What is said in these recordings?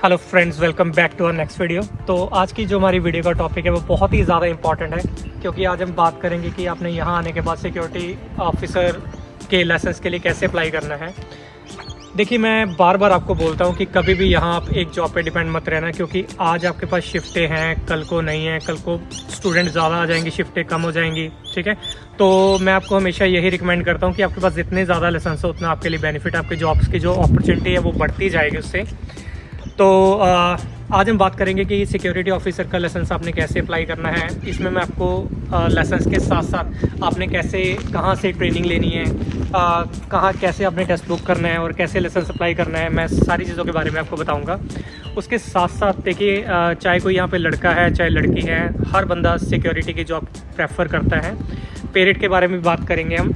Hello friends, welcome back to our next video. तो आज की जो हमारी वीडियो का टॉपिक है वो बहुत ही ज़्यादा इंपॉर्टेंट है, क्योंकि आज हम बात करेंगे कि आपने यहाँ आने के बाद सिक्योरिटी ऑफिसर के लाइसेंस के लिए कैसे अप्लाई करना है। देखिए, मैं बार बार आपको बोलता हूँ कि कभी भी यहाँ आप एक जॉब पे डिपेंड मत रहना, क्योंकि आज आपके पास शिफ्टें हैं, कल को नहीं है, कल को स्टूडेंट ज़्यादा आ जाएंगी, शिफ्टें कम हो जाएंगी। ठीक है, तो मैं आपको हमेशा यही रिकमेंड करता हूँ कि आपके पास जितने ज़्यादा लाइसेंस हो उतना आपके लिए बेनिफिट, आपके जॉब्स की जो अपॉर्चुनिटी है वो बढ़ती जाएगी उससे। तो आज हम बात करेंगे कि सिक्योरिटी ऑफिसर का लाइसेंस आपने कैसे अप्लाई करना है। इसमें मैं आपको लाइसेंस के साथ साथ आपने कैसे, कहाँ से ट्रेनिंग लेनी है, कहाँ कैसे आपने टेस्ट बुक करना है और कैसे लाइसेंस अप्लाई करना है, मैं सारी चीज़ों के बारे में आपको बताऊंगा। उसके साथ साथ देखिए, चाहे कोई यहाँ पे लड़का है चाहे लड़की है, हर बंदा सिक्योरिटी की जॉब प्रेफर करता है। पे रेट के बारे में बात करेंगे हम।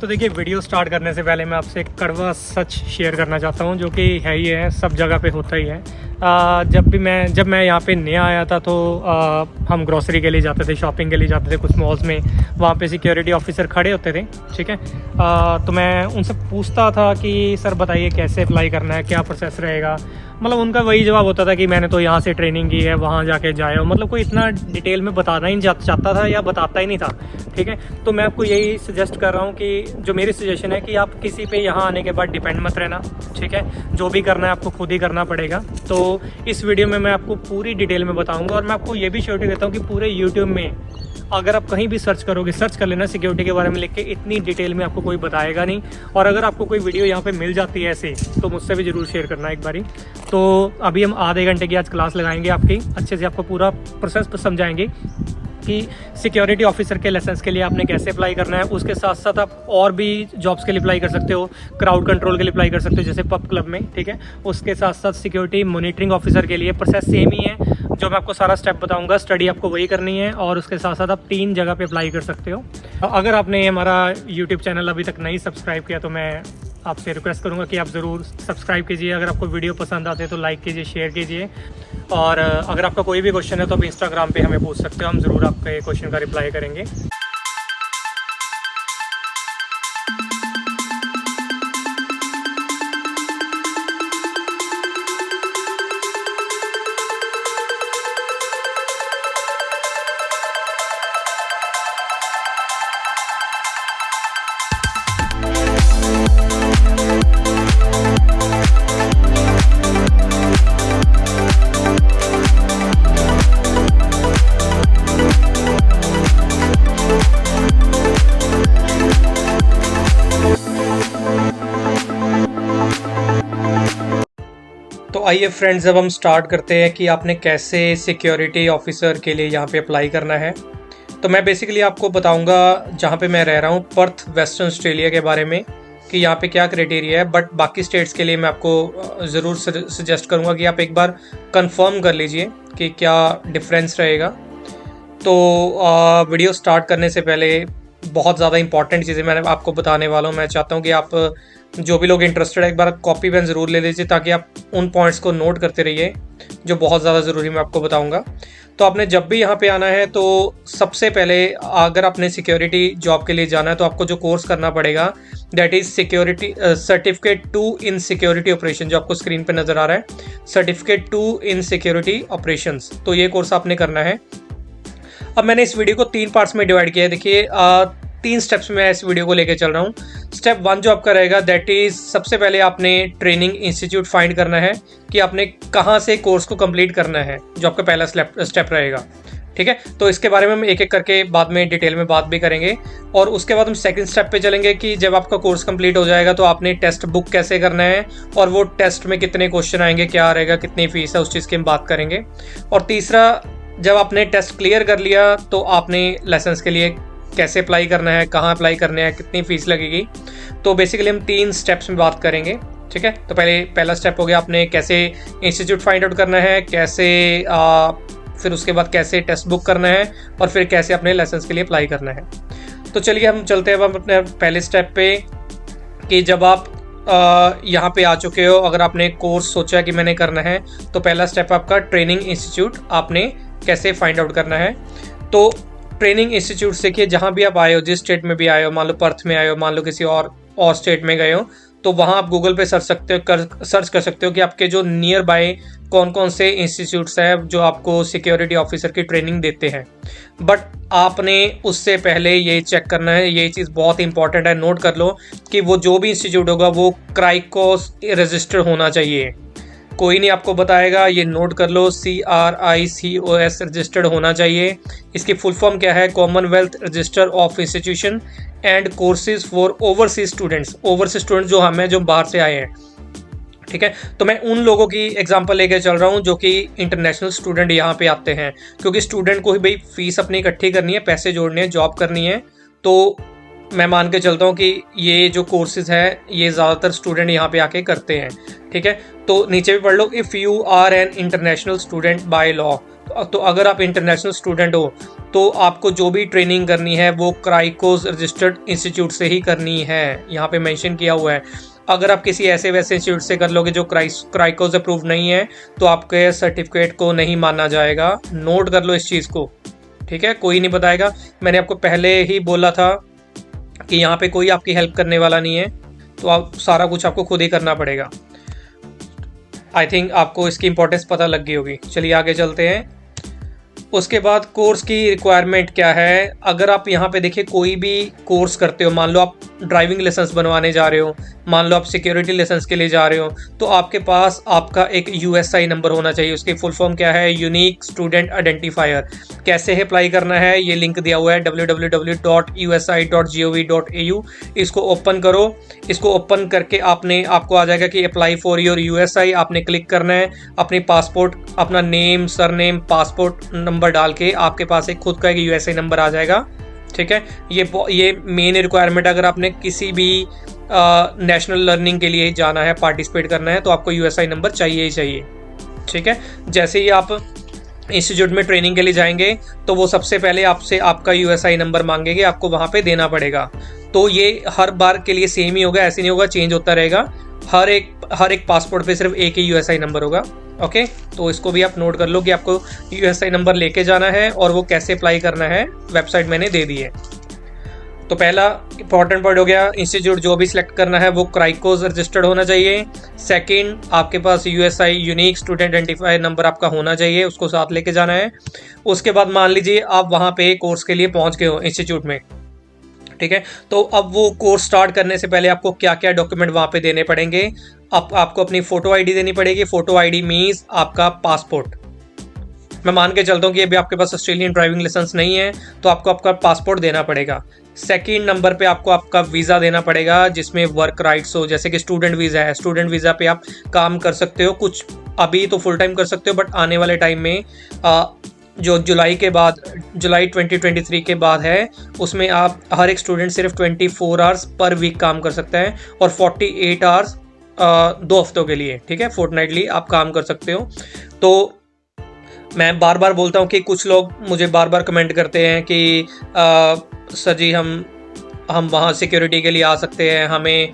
तो देखिए, वीडियो स्टार्ट करने से पहले मैं आपसे एक कड़वा सच शेयर करना चाहता हूँ, जो कि है ही है, सब जगह पे होता ही है। जब मैं यहाँ पे नया आया था तो हम ग्रोसरी के लिए जाते थे, शॉपिंग के लिए जाते थे कुछ मॉल्स में। वहाँ पे सिक्योरिटी ऑफिसर खड़े होते थे। ठीक है, तो मैं उनसे पूछता था कि सर बताइए कैसे अप्लाई करना है, क्या प्रोसेस रहेगा। मतलब उनका वही जवाब होता था कि मैंने तो यहाँ से ट्रेनिंग की है, वहाँ जाके जाए। मतलब कोई इतना डिटेल में बताना ही नहीं चाहता था या बताता ही नहीं था। ठीक है, तो मैं आपको यही सजेस्ट कर रहा हूँ कि जो मेरी सजेशन है कि आप किसी पे यहाँ आने के बाद डिपेंड मत रहना। ठीक है, जो भी करना है आपको खुद ही करना पड़ेगा। तो इस वीडियो में मैं आपको पूरी डिटेल में बताऊँगा, और मैं आपको ये भी श्योरिटी देता हूँ कि पूरे यूट्यूब में अगर आप कहीं भी सर्च करोगे, सर्च कर लेना सिक्योरिटी के बारे में लिख के, इतनी डिटेल में आपको कोई बताएगा नहीं। और अगर आपको कोई वीडियो यहाँ पे मिल जाती है ऐसे, तो मुझसे भी ज़रूर शेयर करना एक बारी। तो अभी हम आधे घंटे की आज क्लास लगाएंगे आपकी, अच्छे से आपको पूरा प्रोसेस समझाएंगे कि सिक्योरिटी ऑफिसर के लाइसेंस के लिए आपने कैसे अप्लाई करना है। उसके साथ साथ आप और भी जॉब्स के लिए अप्लाई कर सकते हो, क्राउड कंट्रोल के लिए अप्लाई कर सकते हो, जैसे पब क्लब में। ठीक है, उसके साथ साथ सिक्योरिटी मॉनिटरिंग ऑफिसर के लिए प्रोसेस सेम ही है, जो मैं आपको सारा स्टेप बताऊंगा। स्टडी आपको वही करनी है, और उसके साथ साथ आप 3 जगह पे अप्लाई कर सकते हो। अगर आपने हमारा यूट्यूब चैनल अभी तक नहीं सब्सक्राइब किया तो मैं आपसे रिक्वेस्ट करूंगा कि आप ज़रूर सब्सक्राइब कीजिए। अगर आपको वीडियो पसंद आते हैं तो लाइक कीजिए, शेयर कीजिए। और अगर आपका कोई भी क्वेश्चन है तो आप इंस्टाग्राम पे हमें पूछ सकते हो, हम ज़रूर आपके क्वेश्चन का रिप्लाई करेंगे। तो आइए फ्रेंड्स, अब हम स्टार्ट करते हैं कि आपने कैसे सिक्योरिटी ऑफिसर के लिए यहाँ पे अप्लाई करना है। तो मैं बेसिकली आपको बताऊंगा जहाँ पे मैं रह रहा हूँ, पर्थ वेस्टर्न ऑस्ट्रेलिया के बारे में, कि यहाँ पे क्या क्राइटेरिया है। बट बाकी स्टेट्स के लिए मैं आपको ज़रूर सजेस्ट करूँगा कि आप एक बार कंफर्म कर लीजिए कि क्या डिफरेंस रहेगा। तो वीडियो स्टार्ट करने से पहले बहुत ज़्यादा इंपॉर्टेंट चीज़ें मैं आपको बताने वाला हूँ। मैं चाहता हूँ कि आप जो भी लोग इंटरेस्टेड है एक बार कॉपी पेन ज़रूर ले लीजिए, ताकि आप उन पॉइंट्स को नोट करते रहिए जो बहुत ज़्यादा ज़रूरी मैं आपको बताऊंगा। तो आपने जब भी यहाँ पे आना है तो सबसे पहले, अगर आपने सिक्योरिटी जॉब के लिए जाना है तो आपको जो कोर्स करना पड़ेगा, that is security certificate 2 in security operation, जो आपको स्क्रीन पर नज़र आ रहा है, सर्टिफिकेट 2 इन सिक्योरिटी ऑपरेशंस। तो ये कोर्स आपने करना है। अब मैंने इस वीडियो को 3 पार्ट्स में डिवाइड किया है। देखिए, 3 स्टेप्स में इस वीडियो को लेकर चल रहा हूँ। स्टेप 1 जो आपका रहेगा, दैट इज, सबसे पहले आपने ट्रेनिंग इंस्टीट्यूट फाइंड करना है कि आपने कहाँ से कोर्स को कंप्लीट करना है, जो आपका पहला स्टेप रहेगा। ठीक है, तो इसके बारे में हम एक एक करके बाद में डिटेल में बात भी करेंगे। और उसके बाद हम सेकंड स्टेप पे चलेंगे कि जब आपका कोर्स कंप्लीट हो जाएगा तो आपने टेस्ट बुक कैसे करना है, और वो टेस्ट में कितने क्वेश्चन आएंगे, क्या रहेगा, कितनी फीस है, उस चीज़ की हम बात करेंगे। और तीसरा, जब आपने टेस्ट क्लियर कर लिया तो आपने लाइसेंस के लिए कैसे अप्लाई करना है, कहाँ अप्लाई करना है, कितनी फ़ीस लगेगी। तो बेसिकली हम 3 स्टेप्स में बात करेंगे। ठीक है, तो पहला स्टेप हो गया आपने कैसे इंस्टीट्यूट फाइंड आउट करना है, कैसे फिर उसके बाद कैसे टेस्ट बुक करना है, और फिर कैसे अपने लाइसेंस के लिए अप्लाई करना है। तो चलिए हम चलते हैं अब अपने पहले स्टेप पे, कि जब आप यहाँ पे आ चुके हो, अगर आपने कोर्स सोचा कि मैंने करना है, तो पहला स्टेप आपका ट्रेनिंग इंस्टीट्यूट आपने कैसे फाइंड आउट करना है। तो ट्रेनिंग इंस्टीट्यूट देखिए, जहाँ भी आप आए हो, जिस स्टेट में भी आए हो, मान लो पर्थ में आए हो, मान लो किसी और स्टेट में गए हो, तो वहाँ आप गूगल पे सर्च कर सकते हो कि आपके जो नियर बाय कौन कौन से इंस्टीट्यूट्स हैं जो आपको सिक्योरिटी ऑफिसर की ट्रेनिंग देते हैं। बट आपने उससे पहले ये चेक करना है, ये चीज़ बहुत इंपॉर्टेंट है, नोट कर लो कि वो जो भी इंस्टीट्यूट होगा वो क्राइकोस रजिस्टर्ड होना चाहिए। कोई नहीं आपको बताएगा, ये नोट कर लो, CRICOS रजिस्टर्ड होना चाहिए। इसकी फुल फॉर्म क्या है? Commonwealth register of institution and courses for overseas students. Overseas student जो हम हैं, जो बाहर से आए हैं, ठीक है। तो मैं उन लोगों की एग्जांपल लेके चल रहा हूँ जो कि इंटरनेशनल स्टूडेंट यहाँ पे आते हैं, क्योंकि स्टूडेंट को ही भाई फीस अपनी इकट्ठी करनी है, पैसे जोड़ने हैं, जॉब करनी है। तो मैं मान के चलता हूँ कि ये जो कोर्सेज है ये ज़्यादातर स्टूडेंट यहाँ पे आके करते हैं, ठीक है। तो नीचे भी पढ़ लो, if you are an international student by law. तो अगर आप इंटरनेशनल स्टूडेंट हो तो आपको जो भी ट्रेनिंग करनी है वो क्राइकोस रजिस्टर्ड इंस्टीट्यूट से ही करनी है, यहाँ पे मेंशन किया हुआ है। अगर आप किसी ऐसे वैसे इंस्टीट्यूट से कर लोगे जो क्राइकोस अप्रूव नहीं है तो आपके सर्टिफिकेट को नहीं माना जाएगा। नोट कर लो इस चीज़ को, ठीक है। कोई नहीं बताएगा, मैंने आपको पहले ही बोला था कि यहाँ पे कोई आपकी हेल्प करने वाला नहीं है, तो आप सारा कुछ आपको खुद ही करना पड़ेगा। आई थिंक आपको इसकी इंपॉर्टेंस पता लग गई होगी। चलिए आगे चलते हैं। उसके बाद कोर्स की रिक्वायरमेंट क्या है? अगर आप यहाँ पे देखिए कोई भी कोर्स करते हो, मान लो आप ड्राइविंग लाइसेंस बनवाने जा रहे हो, मान लो आप सिक्योरिटी लाइसेंस के लिए जा रहे हो, तो आपके पास आपका एक USI नंबर होना चाहिए। उसकी फुल फॉर्म क्या है? Unique student identifier. कैसे अप्लाई करना है ये लिंक दिया हुआ है www.usi.gov.au। इसको ओपन करो। इसको ओपन करके आपको आ जाएगा कि अप्लाई फॉर योर USI। आपने क्लिक करना है, अपनी पासपोर्ट, अपना नेम, सरनेम, पासपोर्ट नंबर डाल के आपके पास एक खुद का एक USI नंबर आ जाएगा, ठीक है। ये मेन रिक्वायरमेंट, अगर आपने किसी भी नेशनल लर्निंग के लिए जाना है, पार्टिसिपेट करना है, तो आपको USI नंबर चाहिए ही चाहिए, ठीक है। जैसे ही आप इंस्टीट्यूट में ट्रेनिंग के लिए जाएंगे तो वो सबसे पहले आपसे आपका USI नंबर मांगेंगे, आपको वहाँ पे देना पड़ेगा। तो ये हर बार के लिए सेम ही होगा, ऐसे नहीं होगा, चेंज होता रहेगा। हर एक पासपोर्ट पे सिर्फ एक ही USI नंबर होगा, ओके। तो इसको भी आप नोट कर लो कि आपको USI नंबर लेके जाना है और वो कैसे अप्लाई करना है, वेबसाइट मैंने दे दी है। तो पहला इंपॉर्टेंट पॉइंट हो गया, इंस्टीट्यूट जो भी सिलेक्ट करना है वो क्राइकोस रजिस्टर्ड होना चाहिए। सेकंड, आपके पास USI unique student identifier number आपका होना चाहिए, उसको साथ लेके जाना है। उसके बाद मान लीजिए आप वहाँ पे कोर्स के लिए पहुँच गए हो इंस्टीट्यूट में, ठीक है। तो अब वो कोर्स स्टार्ट करने से पहले आपको क्या क्या डॉक्यूमेंट वहाँ पे देने पड़ेंगे? आपको अपनी फ़ोटो ID देनी पड़ेगी। फ़ोटो ID मीन्स आपका पासपोर्ट। मैं मान के चलता हूँ कि अभी आपके पास ऑस्ट्रेलियन ड्राइविंग लाइसेंस नहीं है तो आपको आपका पासपोर्ट देना पड़ेगा। सेकंड नंबर पे आपको आपका वीज़ा देना पड़ेगा जिसमें वर्क राइट्स हो, जैसे कि स्टूडेंट वीज़ा है। स्टूडेंट वीज़ा पे आप काम कर सकते हो, कुछ अभी तो फुल टाइम कर सकते हो, बट आने वाले टाइम में जो जुलाई 2023 के बाद है, उसमें आप हर एक स्टूडेंट सिर्फ 24 आवर्स पर वीक काम कर सकता है और 48 आवर्स 2 हफ्तों के लिए, ठीक है, फोर्टनाइटली आप काम कर सकते हो। तो मैं बार बार बोलता हूँ कि कुछ लोग मुझे बार बार कमेंट करते हैं कि सर जी हम वहाँ सिक्योरिटी के लिए आ सकते हैं, हमें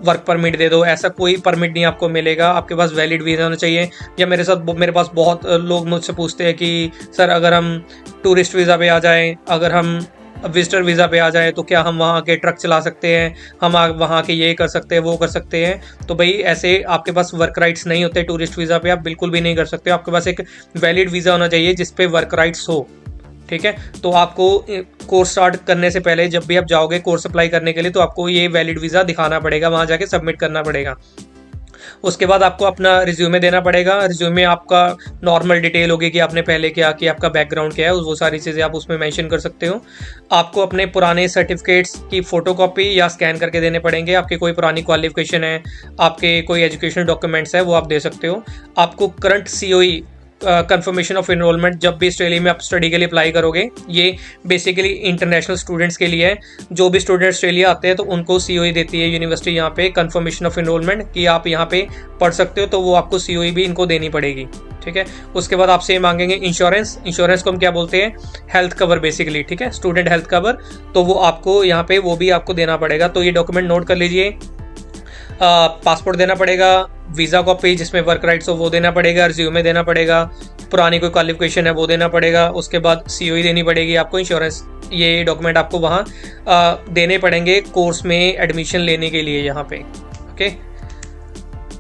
वर्क परमिट दे दो। ऐसा कोई परमिट नहीं आपको मिलेगा, आपके पास वैलिड वीज़ा होना चाहिए। या मेरे पास बहुत लोग मुझसे पूछते हैं कि सर अगर हम टूरिस्ट वीज़ा पे आ जाएं, अगर हम विजिटर वीज़ा पे आ जाए तो क्या हम वहाँ के ट्रक चला सकते हैं, हम वहाँ के ये कर सकते हैं, वो कर सकते हैं? तो भाई ऐसे आपके पास वर्क राइट्स नहीं होते टूरिस्ट वीज़ा पे, आप बिल्कुल भी नहीं कर सकते। आपके पास एक वैलिड वीज़ा होना चाहिए जिस पे वर्क राइट्स हो, ठीक है। तो आपको कोर्स स्टार्ट करने से पहले जब भी आप जाओगे कोर्स अप्लाई करने के लिए तो आपको ये वैलिड वीज़ा दिखाना पड़ेगा, वहाँ जाके सबमिट करना पड़ेगा। उसके बाद आपको अपना रिज्यूमे देना पड़ेगा। रिज्यूमे आपका नॉर्मल डिटेल होगी कि आपने पहले क्या किया, आपका बैकग्राउंड क्या है, वो सारी चीज़ें आप उसमें मेंशन कर सकते हो। आपको अपने पुराने सर्टिफिकेट्स की फ़ोटोकॉपी या स्कैन करके देने पड़ेंगे। आपकी कोई पुरानी क्वालिफिकेशन है, आपके कोई एजुकेशनल डॉक्यूमेंट्स है, वो आप दे सकते हो। आपको current COE confirmation of enrolment, जब भी ऑस्ट्रेलिया में आप स्टडी के लिए अप्लाई करोगे, ये बेसिकली इंटरनेशनल स्टूडेंट्स के लिए है। जो भी स्टूडेंट ऑस्ट्रेलिया आते हैं तो उनको COE देती है यूनिवर्सिटी यहाँ पे, कंफर्मेशन ऑफ इनरोलमेंट कि आप यहाँ पे पढ़ सकते हो, तो वो आपको COE भी इनको देनी पड़ेगी, ठीक है। उसके बाद आपसे मांगेंगे इंश्योरेंस को हम क्या बोलते हैं? हेल्थ कवर बेसिकली, ठीक है, स्टूडेंट हेल्थ कवर। तो वो आपको यहाँ पे वो भी आपको देना पड़ेगा। तो ये डॉक्यूमेंट नोट कर लीजिए। पासपोर्ट देना पड़ेगा, वीज़ा कॉपी जिसमें वर्क राइट्स हो वो देना पड़ेगा, रिज्यूमे देना पड़ेगा, पुरानी कोई क्वालिफिकेशन है वो देना पड़ेगा। उसके बाद COE देनी पड़ेगी आपको, इंश्योरेंस, ये डॉक्यूमेंट आपको वहाँ देने पड़ेंगे कोर्स में एडमिशन लेने के लिए यहाँ पे, ओके।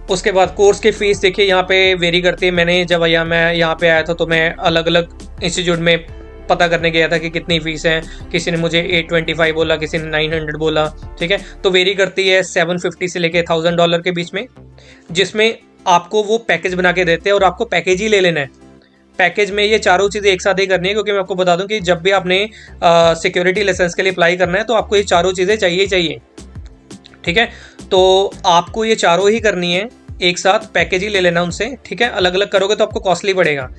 उसके बाद कोर्स की फ़ीस देखिए यहाँ पे वेरी करती है। मैंने जब मैं यहाँ पे आया था तो मैं अलग अलग इंस्टीट्यूट में पता करने गया था कि कितनी फ़ीस है। किसी ने मुझे 825 बोला, किसी ने 900 बोला, ठीक है। तो वेरी करती है 750 से लेके $1000 के बीच में, जिसमें आपको वो पैकेज बना के देते हैं और आपको पैकेज ही ले लेना है। पैकेज में ये चारों चीज़ें एक साथ ही करनी है, क्योंकि मैं आपको बता दूं कि जब भी आपने सिक्योरिटी लाइसेंस के लिए अप्लाई करना है तो आपको ये चारों चीज़ें चाहिए ही चाहिए, ठीक है। तो आपको ये चारों ही करनी है एक साथ, पैकेज ही ले लेना उनसे, ठीक है। अलग अलग करोगे तो आपको कॉस्टली पड़ेगा।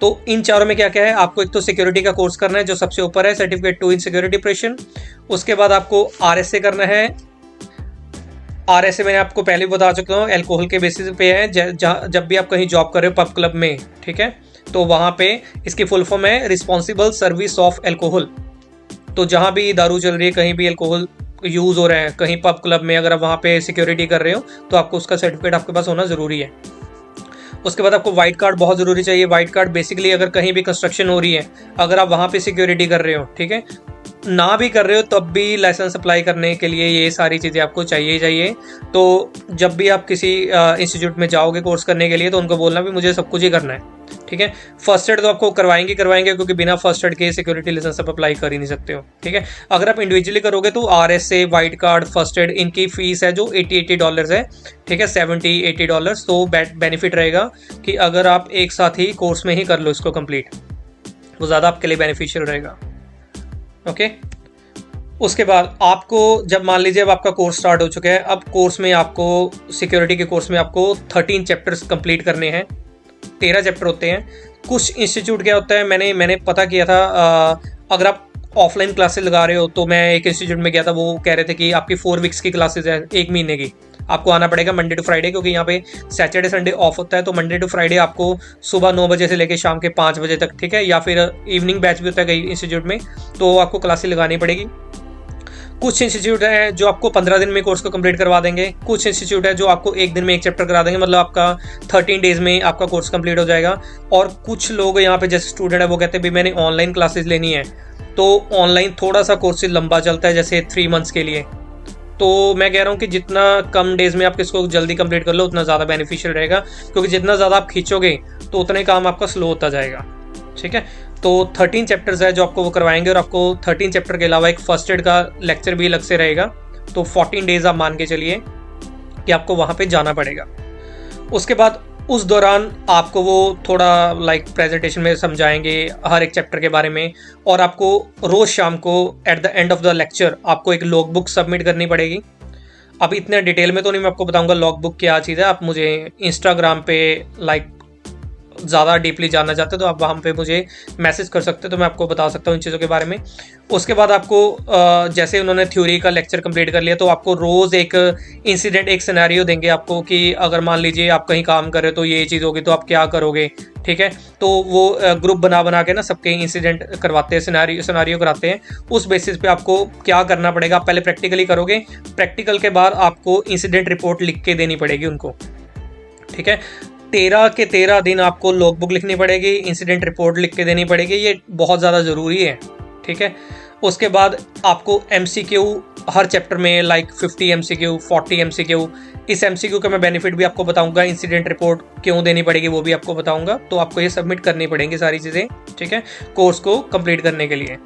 तो इन चारों में क्या क्या है, आपको एक तो सिक्योरिटी का कोर्स करना है जो सबसे ऊपर है, सर्टिफिकेट 2 इन सिक्योरिटी ऑपरेशन। उसके बाद आपको RSA करना है। RSA मैंने आपको पहले बता चुका हूँ, अल्कोहल के बेसिस पे है। जब भी आप कहीं जॉब कर रहे हो पब क्लब में, ठीक है, तो वहाँ पे इसकी फुल फॉर्म है रिस्पॉन्सिबल सर्विस ऑफ अल्कोहल। तो जहाँ भी दारू चल रही है, कहीं भी अल्कोहल यूज़ हो रहा है, कहीं पब क्लब में, अगर आप वहाँ पे सिक्योरिटी कर रहे हो तो आपको उसका सर्टिफिकेट आपके पास होना ज़रूरी है। उसके बाद आपको वाइट कार्ड बहुत ज़रूरी चाहिए। वाइट कार्ड बेसिकली अगर कहीं भी कंस्ट्रक्शन हो रही है, अगर आप वहाँ पे सिक्योरिटी कर रहे हो, ठीक है, ना भी कर रहे हो तब भी लाइसेंस अप्लाई करने के लिए ये सारी चीज़ें आपको चाहिए ही चाहिए। तो जब भी आप किसी इंस्टीट्यूट में जाओगे कोर्स करने के लिए तो उनको बोलना भी मुझे सब कुछ ही करना है, ठीक है। फर्स्ट एड तो आपको करवाएंगे क्योंकि बिना फर्स्ट एड के सिक्योरिटी लाइसेंस आप अप्लाई कर ही नहीं सकते हो, ठीक है। अगर आप इंडिविजुअली करोगे तो RSA, white card, first aid, इनकी फीस है जो $80 है, ठीक है, $70-80। तो बेनिफिट रहेगा कि अगर आप एक साथ ही कोर्स में ही कर लो इसको कंप्लीट, वो ज़्यादा आपके लिए बेनिफिशियल रहेगा, ओके। उसके बाद आपको जब मान लीजिए अब आपका कोर्स स्टार्ट हो चुका है, अब कोर्स में आपको सिक्योरिटी के कोर्स में आपको 13 चैप्टर्स कंप्लीट करने हैं। 13 चैप्टर होते हैं। कुछ इंस्टीट्यूट क्या होता है, मैंने पता किया था, अगर आप ऑफलाइन क्लासेस लगा रहे हो तो मैं एक इंस्टीट्यूट में गया था, वो कह रहे थे कि आपकी 4 वीक्स की क्लासेस है, 1 महीने की। आपको आना पड़ेगा मंडे टू फ्राइडे, क्योंकि यहाँ पे सैटरडे संडे ऑफ होता है। तो मंडे टू फ्राइडे आपको सुबह 9 बजे से लेकर शाम के 5 बजे तक, ठीक है, या फिर इवनिंग बैच भी होता है कई इंस्टीट्यूट में, तो आपको क्लासेस लगानी पड़ेगी। कुछ इंस्टीट्यूट है जो आपको 15 दिन में कोर्स को कंप्लीट करवा देंगे। कुछ इंस्टीट्यूट है जो आपको 1 दिन में 1 चैप्टर करा देंगे, मतलब आपका 13 डेज में आपका कोर्स कंप्लीट हो जाएगा। और कुछ लोग यहाँ पे जैसे स्टूडेंट है वो कहते हैं भाई मैंने ऑनलाइन क्लासेस लेनी है, तो ऑनलाइन थोड़ा सा कोर्स लंबा चलता है, जैसे 3 मंथ्स के लिए। तो मैं कह रहा हूँ कि जितना कम डेज में आप इसको जल्दी कंप्लीट कर लो उतना ज़्यादा बेनिफिशियल रहेगा, क्योंकि जितना ज़्यादा आप खींचोगे तो उतने काम आपका स्लो होता जाएगा, ठीक है। तो 13 चैप्टर्स है जो आपको वो करवाएंगे, और आपको 13 चैप्टर के अलावा एक फर्स्ट एड का लेक्चर भी अलग से रहेगा। तो 14 डेज आप मान के चलिए कि आपको वहाँ पे जाना पड़ेगा। उसके बाद उस दौरान आपको वो थोड़ा प्रेजेंटेशन में समझाएंगे हर एक चैप्टर के बारे में, और आपको रोज़ शाम को at the end of the lecture आपको एक लॉग बुक सबमिट करनी पड़ेगी। अब इतने डिटेल में तो नहीं मैं आपको बताऊंगा लॉग बुक क्या चीज़ है। आप मुझे इंस्टाग्राम पे ज़्यादा डीपली जानना चाहते हो तो आप वहाँ पे मुझे मैसेज कर सकते हो, तो मैं आपको बता सकता हूँ इन चीज़ों के बारे में। उसके बाद आपको जैसे उन्होंने थ्योरी का लेक्चर कंप्लीट कर लिया तो आपको रोज़ एक इंसिडेंट, एक सिनेरियो देंगे आपको कि अगर मान लीजिए आप कहीं काम कर रहे हो तो ये चीज़ होगी तो आप क्या करोगे, ठीक है। तो वो ग्रुप बना के ना सबके इंसिडेंट करवाते हैं, सिनेरियो कराते हैं। उस बेसिस पे आपको क्या करना पड़ेगा, आप पहले प्रैक्टिकली करोगे, प्रैक्टिकल के बाद आपको इंसिडेंट रिपोर्ट लिख के देनी पड़ेगी उनको, ठीक है। 13 के 13 दिन आपको लॉग बुक लिखनी पड़ेगी, इंसिडेंट रिपोर्ट लिख के देनी पड़ेगी, ये बहुत ज़्यादा ज़रूरी है, ठीक है। उसके बाद आपको MCQ हर चैप्टर में 50 MCQ, 40 MCQ। इस MCQ का मैं बेनिफिट भी आपको बताऊंगा, इंसिडेंट रिपोर्ट क्यों देनी पड़ेगी वो भी आपको बताऊंगा। तो आपको ये सबमिट करनी पड़ेंगी सारी चीज़ें, ठीक है, कोर्स को कंप्लीट करने के लिए।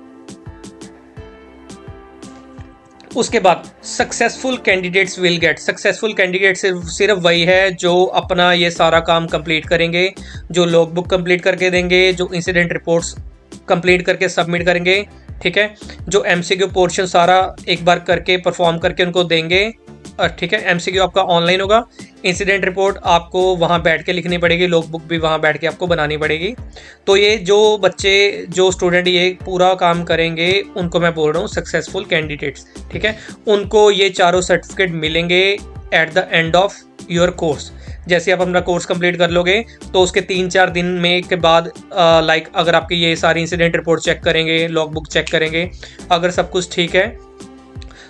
उसके बाद successful candidates will get, successful candidate सिर्फ वही है जो अपना ये सारा काम कंप्लीट करेंगे, जो लॉग बुक कंप्लीट करके देंगे, जो इंसिडेंट रिपोर्ट्स कंप्लीट करके सबमिट करेंगे, ठीक है, जो MCQ पोर्शन सारा एक बार करके परफॉर्म करके उनको देंगे, ठीक है। MCQ आपका ऑनलाइन होगा, इंसिडेंट रिपोर्ट आपको वहाँ बैठ के लिखनी पड़ेगी, लॉग बुक भी वहाँ बैठ के आपको बनानी पड़ेगी। तो ये जो बच्चे, जो स्टूडेंट ये पूरा काम करेंगे उनको मैं बोल रहा हूँ सक्सेसफुल कैंडिडेट्स, ठीक है। उनको ये चारों सर्टिफिकेट मिलेंगे at the end of your course. जैसे आप अपना कोर्स कंप्लीट कर लोगे तो उसके 3-4 दिन में के बाद अगर आपकी ये सारी इंसिडेंट रिपोर्ट चेक करेंगे, लॉग बुक चेक करेंगे, अगर सब कुछ ठीक है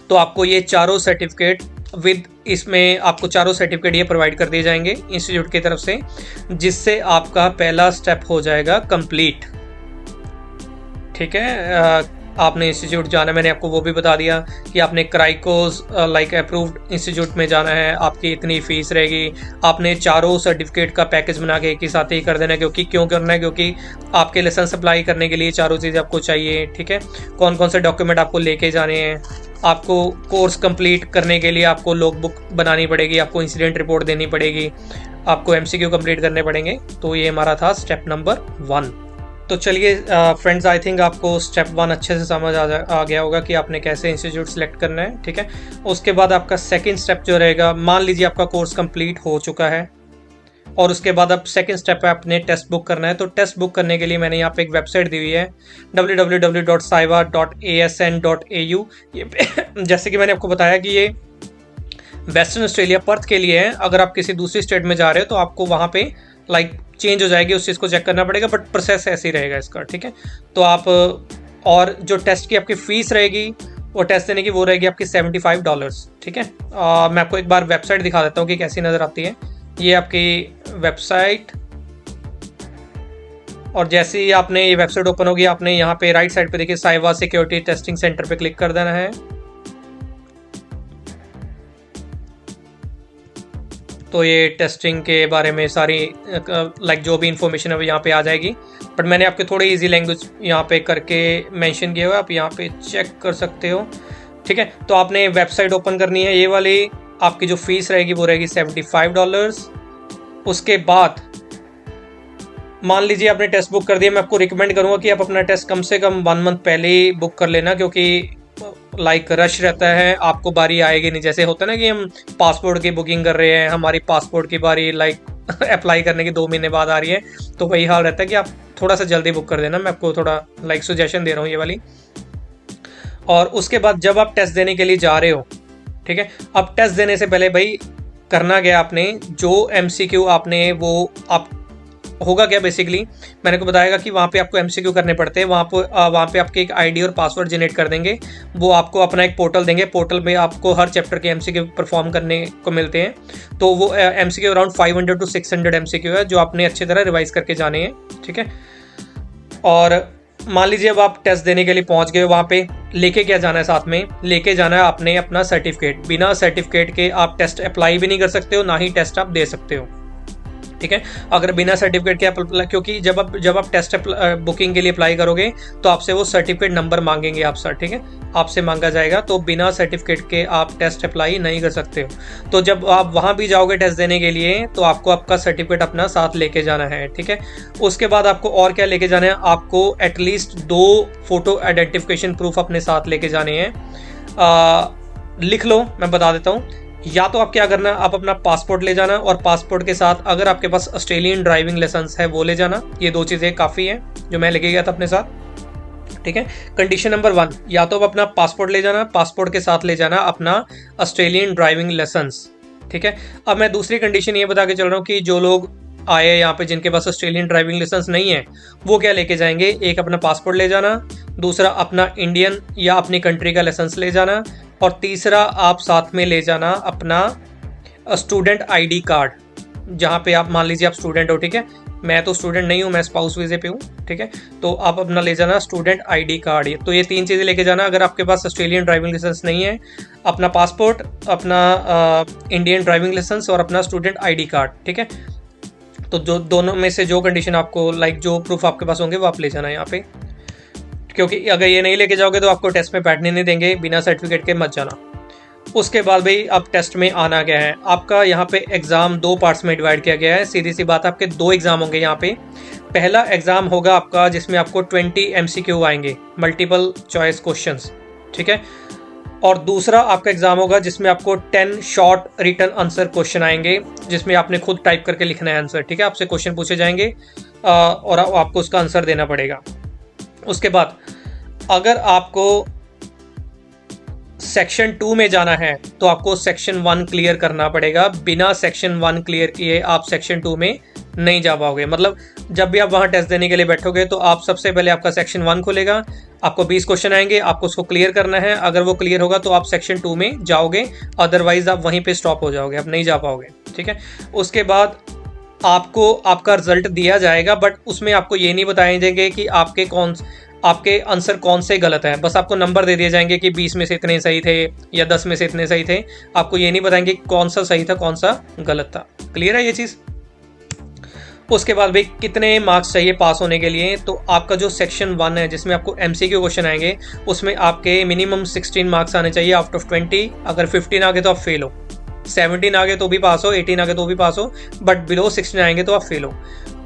तो आपको ये चारों सर्टिफिकेट इसमें आपको चारों सर्टिफिकेट ये प्रोवाइड कर दिए जाएंगे इंस्टीट्यूट की तरफ से, जिससे आपका पहला स्टेप हो जाएगा कंप्लीट, ठीक है। आपने इंस्टीट्यूट जाना है, मैंने आपको वो भी बता दिया कि आपने क्राइकोस लाइक अप्रूव्ड इंस्टीट्यूट में जाना है, आपकी इतनी फीस रहेगी। आपने चारों सर्टिफिकेट का पैकेज बना के एक ही साथ ही कर देना है, क्योंकि क्यों करना है, क्योंकि आपके लाइसेंस अप्लाई करने के लिए चारों चीज़ें आपको चाहिए। ठीक है, कौन कौन से डॉक्यूमेंट आपको लेके जाने हैं, आपको कोर्स कंप्लीट करने के लिए आपको लॉग बुक बनानी पड़ेगी, आपको इंसिडेंट रिपोर्ट देनी पड़ेगी, आपको MCQ कंप्लीट करने पड़ेंगे। तो ये हमारा था स्टेप नंबर 1। तो चलिए फ्रेंड्स, आई थिंक आपको स्टेप 1 अच्छे से समझ आ गया होगा कि आपने कैसे इंस्टीट्यूट सेलेक्ट करना है। ठीक है, उसके बाद आपका सेकंड स्टेप जो रहेगा, मान लीजिए आपका कोर्स कंप्लीट हो चुका है और उसके बाद अब सेकंड स्टेप पे आपने टेस्ट बुक करना है। तो टेस्ट बुक करने के लिए मैंने यहाँ पे एक वेबसाइट दी हुई है www.saiva.asn.au। जैसे कि मैंने आपको बताया कि ये वेस्टर्न ऑस्ट्रेलिया पर्थ के लिए है। अगर आप किसी दूसरी स्टेट में जा रहे हो तो आपको वहाँ पे चेंज हो जाएगी, उस चीज़ को चेक करना पड़ेगा, बट प्रोसेस ऐसे ही रहेगा इसका। ठीक है, तो आप और जो टेस्ट की आपकी फ़ीस रहेगी, वो टेस्ट देने की वो रहेगी आपकी $75। ठीक है, मैं आपको एक बार वेबसाइट दिखा देता हूँ कि कैसी नज़र आती है। ये आपकी वेबसाइट, और जैसे ही आपने ये वेबसाइट ओपन होगी, आपने यहाँ पे राइट साइड पे देखिए साइवा सिक्योरिटी टेस्टिंग सेंटर पे क्लिक कर देना है। तो ये टेस्टिंग के बारे में सारी जो भी इंफॉर्मेशन है वो यहाँ पे आ जाएगी, बट मैंने आपके थोड़ी इजी लैंग्वेज यहाँ पे करके मेंशन किया हुआ है, आप यहाँ पे चेक कर सकते हो। ठीक है, तो आपने वेबसाइट ओपन करनी है, ये वाली आपकी जो फीस रहेगी वो रहेगी $75। उसके बाद मान लीजिए आपने टेस्ट बुक कर दिया, मैं आपको रिकमेंड करूँगा कि आप अपना टेस्ट कम से कम 1 मंथ पहले ही बुक कर लेना, क्योंकि रश रहता है, आपको बारी आएगी नहीं। जैसे होता है ना कि हम पासपोर्ट की बुकिंग कर रहे हैं, हमारी पासपोर्ट की बारी अप्लाई करने की 2 महीने बाद आ रही है, तो वही हाल रहता है कि आप थोड़ा सा जल्दी बुक कर देना। मैं आपको थोड़ा सजेशन दे रहा हूँ ये वाली। और उसके बाद जब आप टेस्ट देने के लिए जा रहे हो, ठीक है, अब टेस्ट देने से पहले भाई करना क्या, आपने जो MCQ आपने वो आप होगा क्या, बेसिकली मैंने को बताएगा कि वहाँ पे आपको MCQ करने पड़ते हैं। वहाँ पे आपके एक ID और पासवर्ड जनरेट कर देंगे, वो आपको अपना एक पोर्टल देंगे, पोर्टल में आपको हर चैप्टर के MCQ परफॉर्म करने को मिलते हैं। तो वो MCQ अराउंड 500 to 600 MCQ है, जो आपने अच्छी तरह रिवाइज करके जाने हैं। ठीक है, और मान लीजिए अब आप टेस्ट देने के लिए पहुँच गए, वहाँ पे लेके क्या जाना है, साथ में लेके जाना है आपने अपना सर्टिफिकेट। बिना सर्टिफिकेट के आप टेस्ट अप्लाई भी नहीं कर सकते हो, ना ही टेस्ट आप दे सकते हो। ठीक है, अगर बिना सर्टिफिकेट के आप, क्योंकि जब आप टेस्ट बुकिंग के लिए अप्लाई करोगे तो आपसे वो सर्टिफिकेट नंबर मांगेंगे आप सर। ठीक है, आपसे मांगा जाएगा, तो बिना सर्टिफिकेट के आप टेस्ट अप्लाई नहीं कर सकते हो। तो जब आप वहाँ भी जाओगे टेस्ट देने के लिए, तो आपको आपका सर्टिफिकेट अपना साथ लेके जाना है। ठीक है, उसके बाद आपको और क्या लेके जाना है, आपको एटलीस्ट 2 फोटो आइडेंटिफिकेशन प्रूफ अपने साथ लेके जाने हैं। लिख लो, मैं बता देता हूँ। या तो आप क्या करना, आप अपना पासपोर्ट ले जाना, और पासपोर्ट के साथ अगर आपके पास ऑस्ट्रेलियन ड्राइविंग लाइसेंस है वो ले जाना। ये 2 चीज़ें काफ़ी हैं जो मैं लेके गया था अपने साथ। ठीक है, कंडीशन नंबर 1, या तो आप अपना पासपोर्ट ले जाना, पासपोर्ट के साथ ले जाना अपना ऑस्ट्रेलियन ड्राइविंग लाइसेंस। ठीक है, अब मैं दूसरी कंडीशन ये बता के चल रहा हूँ कि जो लोग आए यहाँ पे जिनके पास ऑस्ट्रेलियन ड्राइविंग लाइसेंस नहीं है, वो क्या लेके जाएंगे, एक अपना पासपोर्ट ले जाना, दूसरा अपना इंडियन या अपनी कंट्री का लाइसेंस ले जाना, और तीसरा आप साथ में ले जाना अपना स्टूडेंट ID कार्ड, जहाँ पे आप मान लीजिए आप स्टूडेंट हो। ठीक है, मैं तो स्टूडेंट नहीं हूँ, मैं स्पाउस वीज़े पे हूँ। ठीक है, तो आप अपना ले जाना स्टूडेंट ID कार्ड। तो ये 3 चीज़ें लेके जाना अगर आपके पास ऑस्ट्रेलियन ड्राइविंग लाइसेंस नहीं है, अपना पासपोर्ट, अपना इंडियन ड्राइविंग लाइसेंस और अपना स्टूडेंट ID कार्ड। ठीक है, तो जो दोनों में से जो कंडीशन आपको जो प्रूफ आपके पास होंगे वो आप ले जाना यहाँ पे, क्योंकि अगर ये नहीं लेके जाओगे तो आपको टेस्ट में बैठने नहीं देंगे, बिना सर्टिफिकेट के मत जाना। उसके बाद भाई अब टेस्ट में आना क्या है, आपका यहाँ पे एग्ज़ाम 2 पार्ट्स में डिवाइड किया गया है। सीधी सी बात, आपके 2 एग्ज़ाम होंगे यहाँ पे। पहला एग्ज़ाम होगा आपका जिसमें आपको 20 MCQ आएंगे, मल्टीपल चॉइस क्वेश्चंस। ठीक है, और दूसरा आपका एग्ज़ाम होगा जिसमें आपको 10 शॉर्ट रिटन आंसर क्वेश्चन आएंगे, जिसमें आपने खुद टाइप करके लिखना है आंसर। ठीक है, आपसे क्वेश्चन पूछे जाएंगे और आपको उसका आंसर देना पड़ेगा। उसके बाद अगर आपको सेक्शन 2 में जाना है तो आपको सेक्शन 1 क्लियर करना पड़ेगा। बिना सेक्शन 1 क्लियर किए आप सेक्शन 2 में नहीं जा पाओगे। मतलब जब भी आप वहाँ टेस्ट देने के लिए बैठोगे तो आप सबसे पहले आपका सेक्शन 1 खुलेगा, आपको 20 क्वेश्चन आएंगे, आपको उसको क्लियर करना है। अगर वो क्लियर होगा तो आप सेक्शन 2 में जाओगे, अदरवाइज आप वहीं पे स्टॉप हो जाओगे, आप नहीं जा पाओगे। ठीक है, उसके बाद आपको आपका रिजल्ट दिया जाएगा, बट उसमें आपको ये नहीं बताए जाएंगे कि आपके आपके आंसर कौन से गलत हैं। बस आपको नंबर दे दिए जाएंगे कि 20 में से इतने सही थे या 10 में से इतने सही थे, आपको ये नहीं बताएंगे कौन सा सही था कौन सा गलत था। क्लियर है ये चीज़। उसके बाद भाई कितने मार्क्स चाहिए पास होने के लिए, तो आपका जो सेक्शन 1 है जिसमें आपको MCQ क्वेश्चन आएंगे उसमें आपके मिनिमम 16 मार्क्स आने चाहिए आउट ऑफ 20। अगर 15 आ गए तो आप फेल हो, 17 आ गए तो भी पास हो, 18 आ गए तो भी पास हो, बट बिलो 16 आएंगे तो आप फेल हो।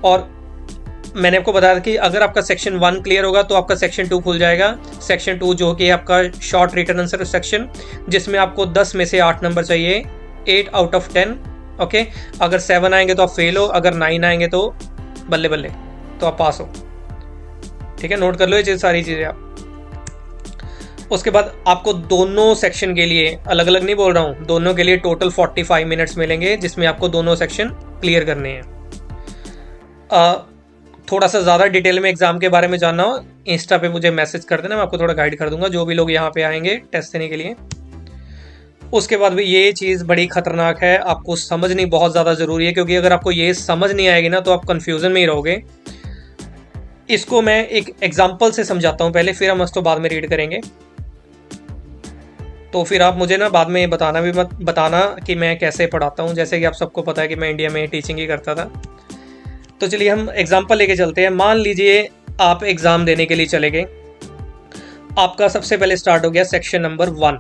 और मैंने आपको बताया कि अगर आपका सेक्शन 1 क्लियर होगा तो आपका सेक्शन 2 खुल जाएगा। सेक्शन 2 जो कि आपका शॉर्ट रिटन आंसर सेक्शन, जिसमें आपको 10 में से 8 नंबर चाहिए, 8 आउट ऑफ 10। ओके, अगर 7 आएंगे तो आप फेल हो, अगर 9 आएंगे तो बल्ले बल्ले तो आप पास हो। ठीक है, नोट कर लो ये सारी चीज़ें आप। उसके बाद आपको दोनों सेक्शन के लिए, अलग अलग नहीं बोल रहा हूँ, दोनों के लिए टोटल 45 मिनट्स मिलेंगे जिसमें आपको दोनों सेक्शन क्लियर करने हैं। थोड़ा सा ज़्यादा डिटेल में एग्जाम के बारे में जानना हो, इंस्टा पे मुझे मैसेज कर देना, मैं आपको थोड़ा गाइड कर दूंगा जो भी लोग यहाँ पे आएंगे टेस्ट देने के लिए। उसके बाद भी ये चीज़ बड़ी खतरनाक है, आपको समझनी बहुत ज़्यादा ज़रूरी है, क्योंकि अगर आपको ये समझ नहीं आएगी ना तो आप कन्फ्यूज़न में ही रहोगे। इसको मैं एक एग्जाम्पल से समझाता हूँ पहले, फिर हम उसको बाद में रीड करेंगे। तो फिर आप मुझे ना बाद में बताना भी मत बताना कि मैं कैसे पढ़ाता हूँ, जैसे कि आप सबको पता है कि मैं इंडिया में टीचिंग ही करता था। तो चलिए हम एग्जाम्पल लेके चलते हैं। मान लीजिए आप एग्ज़ाम देने के लिए चले गए, आपका सबसे पहले स्टार्ट हो गया सेक्शन नंबर 1।